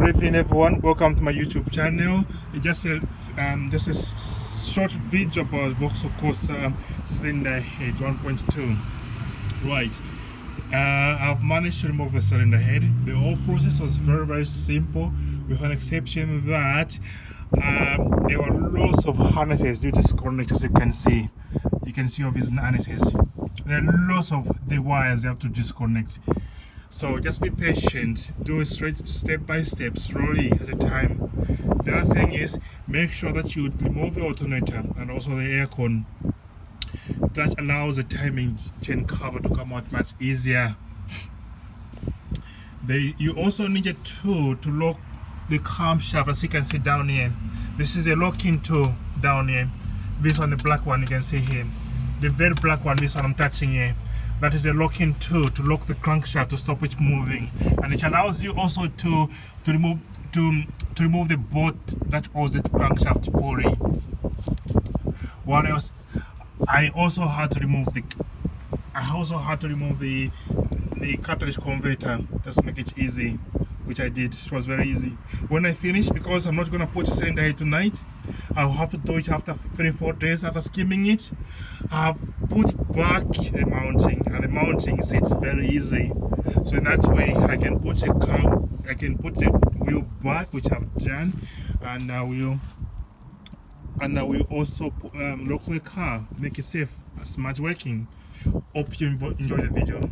Good evening, everyone. Welcome to my YouTube channel. It's just a short video about Vauxhall Corsa cylinder head 1.2. Right. I've managed to remove the cylinder head. The whole process was very simple, with an exception that there were lots of harnesses due to disconnect, as you can see. You can see all these harnesses. There are lots of the wires you have to disconnect. So just be patient, do it step by step, slowly at a time. The other thing is, make sure that you remove the alternator and also the aircon. That allows the timing chain cover to come out much easier. You also need a tool to lock the camshaft, as you can see down here. This is the locking tool down here. This one, the black one, you can see here. The very black one, this one I'm touching here. That is a locking tool to lock the crankshaft to stop it moving, and it allows you also to remove the bolt that holds the crankshaft pulley. What else? I also had to remove the cartridge converter just to make it easy, which I did. It was very easy. When I finish, because I'm not going to put a cylinder here tonight, I'll have to do it after 3-4 days after skimming it. I've put back the mounting, and the mounting sits very easy. So in that way, I can put the wheel back, which I've done, and I will also lock the car, make it safe, smart working. Hope you enjoy the video.